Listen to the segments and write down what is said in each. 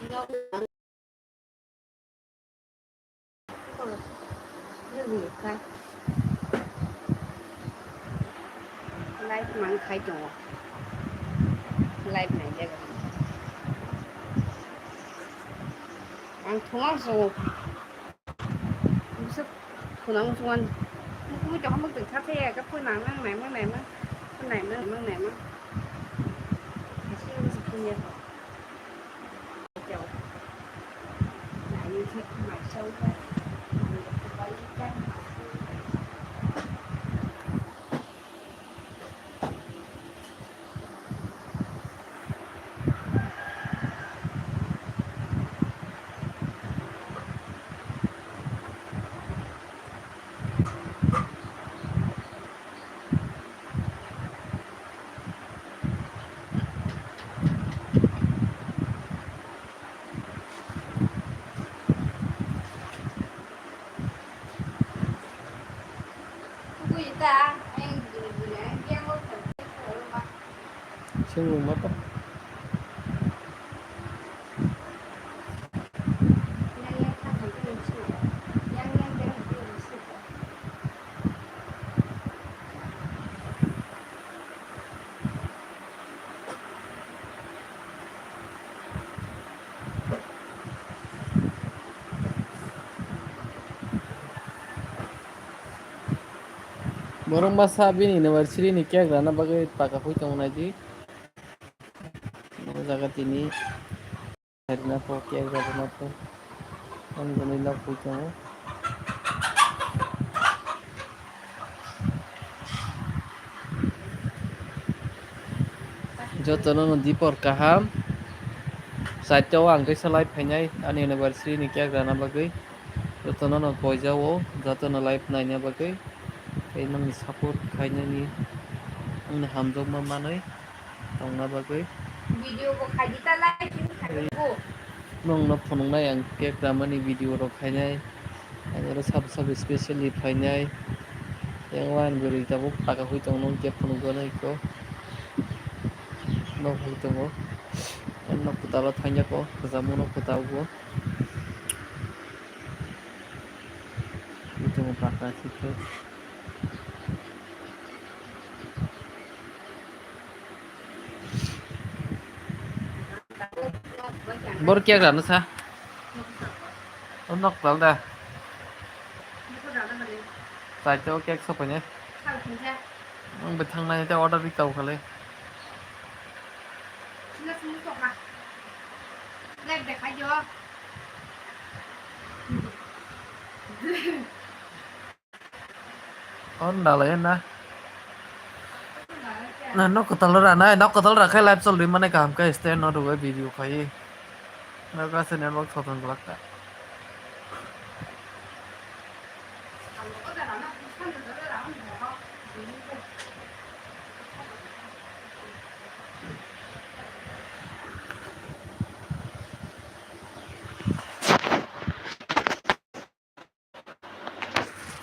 Life मानो खाय दङ लाइफ नाय जायगा आं थङा ज बिसोर फोनांगौसमान मुखौ ज मोगै थाथायाखै फोनानै नांनाय Singgung apa? Borong masa bini university ni kya grana bagai pakapui tong naji. Jaga tini herna po kya grana po. Ang ganila po tong. Jotono dipor kaham. Saityo ang kay salay penyay an university ni kya grana bagai. Jotono no poijawo jotono life na nya bagai. Kay nang support kanya ni ang hamjong mamanay tong na bagai. Video ko kay dita live ko. Nong na phonong na yang kya grama ni video ro kanyay. Ang sab specially kanyay. Yang wan guri tabu pakapui tong nong kya phonong ko na iko. No hui tong. No putalo thanya ko kazamu no putaw ko. Ito mo pakasik ko. Bor kya grana sa? Nok tal da. Saityo kya sa panya. Ang betang na ito order ikaw kale. Live để khai vô. On dalay na. Na nok kotal ra na nok kotal ra khai live chol ri mane kam ka stand no ro video khai. Na ka se network thoton blakta.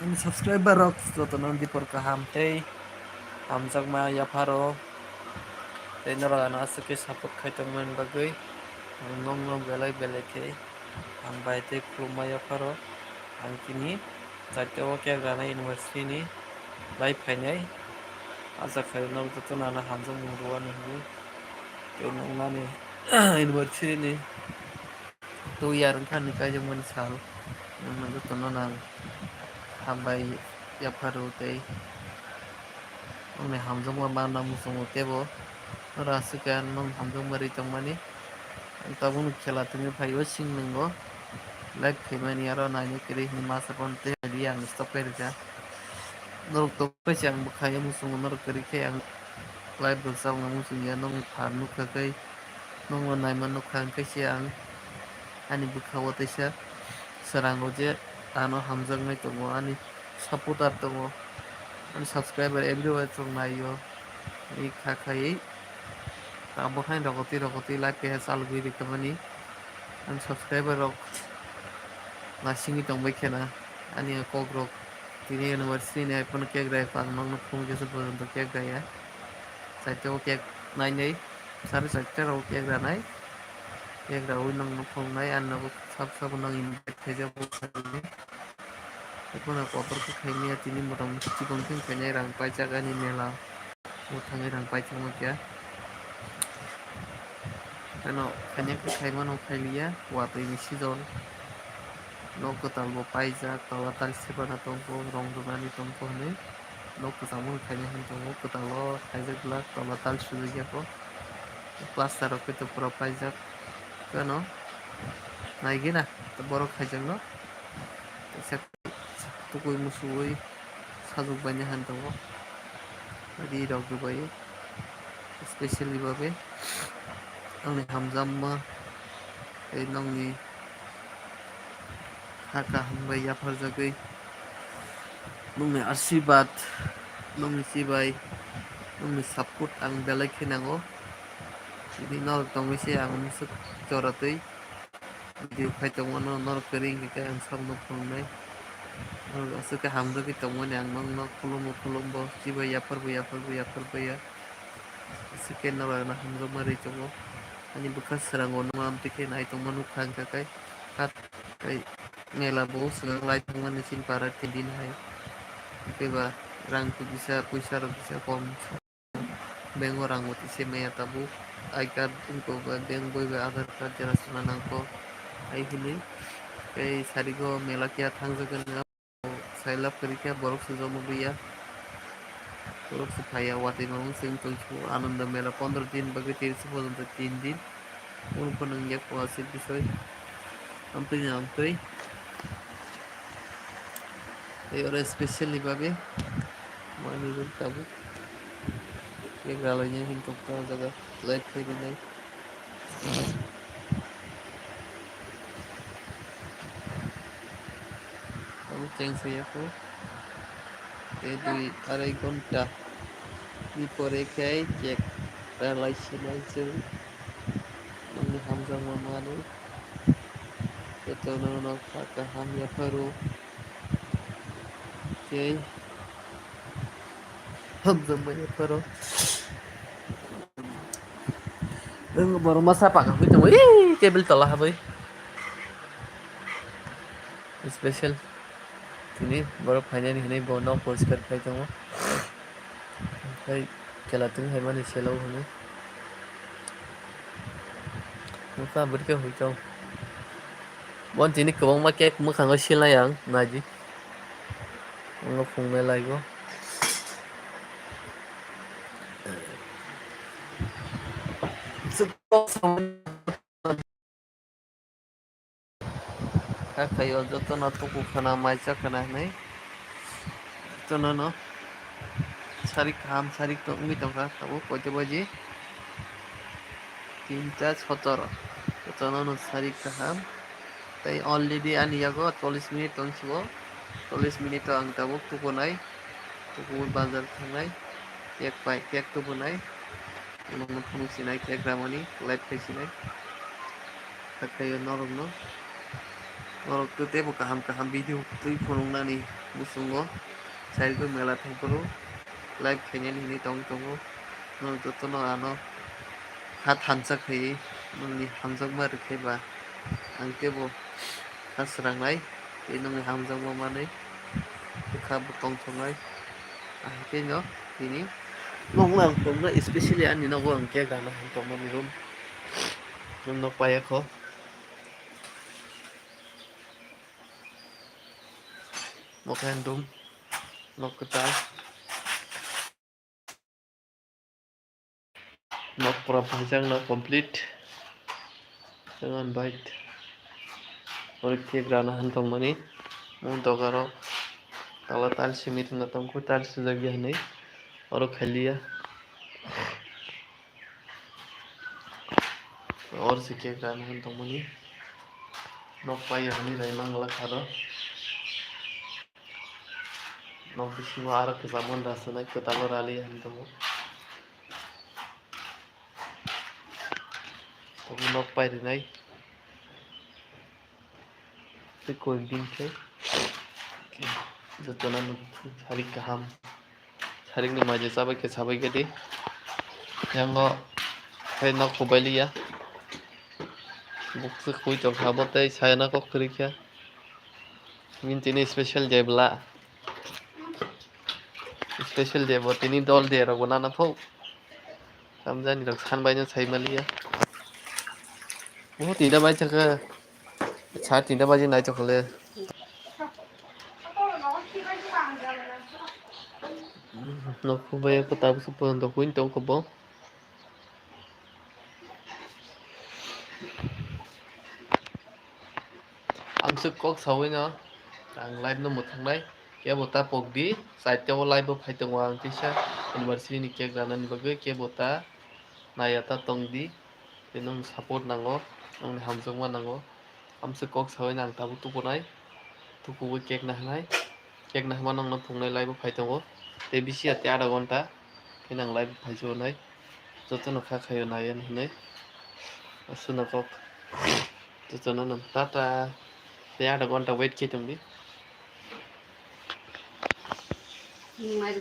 Ini subscriber rok jotono dipor kaham tei hamjak ma yaparo tei nora na asake support khaitong man bagai ngong belai belai ke ang bai tei khulma yaparo ang kini Saityo kya grana university ni live phainai asa khair no jotono na hamjak mungruwa ni hu tei nong na ni university ni 2 year kan ni kajong man sal nong jotono na hambai yaparo tei nong hamjong ma mana musong tebo rasukan nong hamjong mari tongmani tabung khela tumi phayo sing nungo live khemani aro nani kri ni masa konte dia ang stop kerja norok to pesi ang bukhaya musong norok kri ke ang live bersam musong ya nong pharnu khakai nong nai man nok khang pesi ang ani bukhawo tesa sarango je ano hamjong nai tongo ani supporter tongo ani subscriber everywhere tong nayo i khakai abo hain rokoti like ke sal gui rikamani an subscriber rok nasingi tongbai khena ani kok rok tini university ni iphone kek rai pang nong phung je sabon to kek rai ya Saityo kek nai nei sari sakta rok kek ra nai Kegrawi nang nukhongnai annabu sab nang invite khaijabo khaini ekona kotor khe khaimya tini motamoti chikon khainai rang paijak ani mela o thangai rang paijak kya ano khainai khaimano khailia watui ni season nok kotal bo paijak tola tal sibana tongko rong dunani tongko hinui nok kwchangmo khainai hintongo kwtalo khaijakla tola tal sujagyako plaster rok khe pura paijak kano naigina borok khaijakno tukui musuui sajokbaini hantongo ri rok dubai especially babe angni hamjamma ei nongni haka hambai yapharjagui nongni ashirwad nongni chibai nongni support ang belai khe nango ini norok tongmisi ang musuk choratui video khaitongmo norok kwri hingke ang samno phungnai asuk hamjagui tongmani ang nongno khulumbo chibai yapharbuya asuk norok no hamjakma rwi tongo ani bwkha srango nongma amtwui naitongma nukha hingka khe tei mela bo swlaklai tongmani sinpara tindin hai kaiba rang puisa rok kisa kom bank o rang utise maya tabuk I card unko ba bank boi ba aadhar card jeras na nangko ai hini tei sarigo mela kya thangjagui sailap kwri khe borok sujakma buia borok suphaiya watui mamung chwng tongsibu ananda mela 15 din bagui 30 porjonto 3 din unko nang yak wasik bisoi amtwui tei oro specially babe mani room tabuk kegralaini hingtongka o jaga light khairinai tabuk chengsaiyaku tei 2-2.5 ঘন্টা ni pore khai check ralaisina jeng nongni hamjakma manui tono no haka ham yapharu tei hamjakma yapharu nang borok masa pakhakhwui tongo table tola habui special tini borok phainani hinui bo nok poriskar khai tongo khai kelatung haimani selo hinui nukha aboni khe huitong bon tini kwbangma cake mwkhango silnai ang naidi omo phungnai laigo khaio jotono tuku khana maisa khana hinui jotono no sarik kaham sarik wngui tongkha tabuk koito baji 3:17 jotono no sarik kaham tei already ani yago 40 minute tongsibo 40 minute ang tabuk tukunai bazar thangnai cake tubunai uno phunuksinai cake ramani light khaisinai khaio norok tei bo kaham video tui phunuknani busungo sairgo mela thangfru live khainani hinui tongo norok jotono ano hat hamjak khaiui nongni hamjakma rwkhaiba ang tebo ha srangnai tei nongni hamjakma manui kha bo tongthoknai ahike no tini nongno ang phunukna especially ani nogo ang cake rana tongmani room nok paiyacho nok handum nok kwtal nok pura paijak no complete jangan bite oro cake rana tongmani mung dogarok tala tiles simit wngna tongkha tiles sujakya hinui oro khailia oro se cake rana tongmani nok paiya hinui rai mangla kharo nok bisingo aro kwchangma rasanai kwtalo ralia tongo abo nok pairinai tei koikdin khe jotono sarik kaham sarikni maje chabai khe di yango khai nok hubailia Bukse kui tong habotai sayana kok kerikya. Mintini special jebla. Special jebo tini dol de ro nana phau. Samjani rok sanbai sai malia. Mo tida bai chaka. Cha tida baji nai chokle. No kubaya ko tapos po ndo kuin tong ko bo. Amsuk kok sawi na. Ang live no một thằng đấy. Kia bota pogdi. Site ko live bo phai tong wang tisha. University ni kek ranan ni bagai kia bota. Nayata tongdi. Tenong support nango. Nong hamsung ma nango. Amsuk kok sawi nang tabu tu ponai. Tuku wi kek nah nai. Kek nah manong no pungnai live bo phai tongo. Te bisi ate ada gonta. Kenang live phai jo nai. Joto no kha khayo nayan hinai. Asuna kok. Joto no nam tata. Te ada gonta wait kitong di. Ngoài